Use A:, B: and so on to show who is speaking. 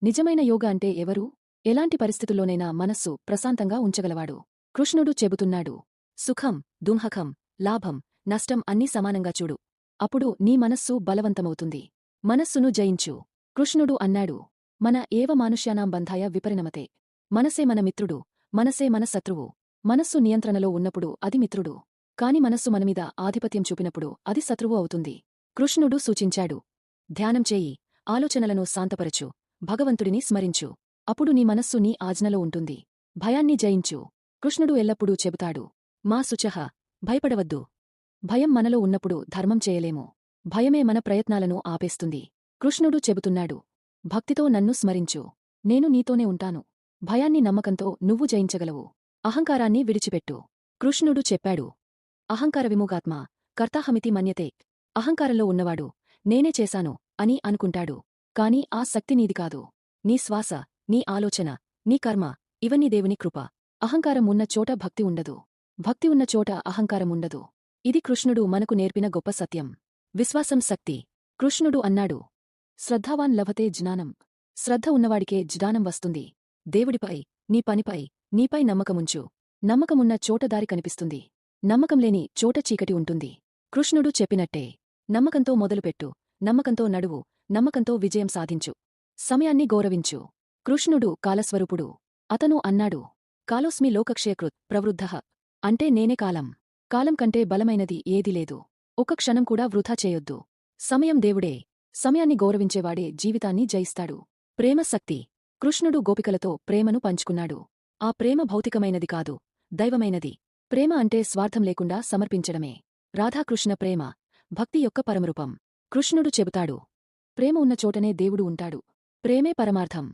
A: నిజమైన యోగ అంటే ఎవరు? ఎలాంటి పరిస్థితుల్లోనైనా మనస్సు ప్రశాంతంగా ఉంచగలవాడు. కృష్ణుడు చెబుతున్నాడు. సుఖం, దుఃఖం, లాభం, నష్టం అన్నీ సమానంగా చూడు. అప్పుడు నీ మనస్సు బలవంతమవుతుంది. మనస్సును జయించు. కృష్ణుడు అన్నాడు. మన ఏవ మానుష్యానాం బంధాయ విపరిణమతే. మనసే మన మిత్రుడు, మనసే మన శత్రువు. మనస్సు నియంత్రణలో ఉన్నప్పుడు అది మిత్రుడు. కాని మనస్సు మనమీద ఆధిపత్యం చూపినప్పుడు అది శత్రువు అవుతుంది. కృష్ణుడు సూచించాడు. ధ్యానం చేయి, ఆలోచనలను శాంతపరచు, భగవంతుడిని స్మరించు. అప్పుడు నీ మనస్సు నీ ఆజ్ఞలో ఉంటుంది. భయాన్ని జయించు. కృష్ణుడు ఎల్లప్పుడూ చెబుతాడు. మా శుచః, భయపడవద్దు. భయం మనలో ఉన్నప్పుడు ధర్మం చేయలేము. భయమే మన ప్రయత్నాలను ఆపేస్తుంది. కృష్ణుడు చెబుతున్నాడు. భక్తితో నన్ను స్మరించు. నేను నీతోనే ఉంటాను. భయాన్ని నమ్మకంతో నువ్వు జయించగలవు. అహంకారాన్ని విడిచిపెట్టు. కృష్ణుడు చెప్పాడు. అహంకార విముగాత్మ కర్తాహమితి మన్యతే. అహంకారంలో ఉన్నవాడు నేనే చేశాను అని అనుకుంటాడు. కాని ఆ శక్తి నీది కాదు. నీ శ్వాస, నీ ఆలోచన, నీ కర్మ ఇవన్నీ దేవుని కృప. అహంకారం ఉన్న చోట భక్తి ఉండదు. భక్తి ఉన్న చోట అహంకారం ఉండదు. ఇది కృష్ణుడు మనకు నేర్పిన గొప్ప సత్యం. విశ్వాసం శక్తి. కృష్ణుడు అన్నాడు. శ్రద్ధావాన్ లభతే జ్ఞానం. శ్రద్ధ ఉన్నవాడికే జ్ఞానం వస్తుంది. దేవుడిపై, నీ పనిపై, నీపై నమ్మకముంచు. నమ్మకమున్న చోట దారి కనిపిస్తుంది. నమ్మకం లేని చోట చీకటి ఉంటుంది. కృష్ణుడు చెప్పినట్టే. నమ్మకంతో మొదలుపెట్టు, నమ్మకంతో నడువు, నమ్మకంతో విజయం సాధించు. సమయాన్ని గౌరవించు. కృష్ణుడు కాలస్వరూపుడు. అతను అన్నాడు. కాలోస్మి లోకక్షయకృత్ ప్రవృద్ధః. అంటే నేనే కాలం. కాలం కంటే బలమైనది ఏదీ లేదు. ఒక్క క్షణం కూడా వృథా చేయొద్దు. సమయం దేవుడే. సమయాన్ని గౌరవించేవాడే జీవితాన్ని జయిస్తాడు. ప్రేమ శక్తి. కృష్ణుడు గోపికలతో ప్రేమను పంచుకున్నాడు. ఆ ప్రేమ భౌతికమైనది కాదు, దైవమైనది. ప్రేమ అంటే స్వార్థం లేకుండా సమర్పించడమే. రాధాకృష్ణ ప్రేమ భక్తి యొక్క పరమరూపం. కృష్ణుడు చెబుతాడు. ప్రేమ ఉన్న చోటనే దేవుడు ఉంటాడు. ప్రేమే పరమార్థం.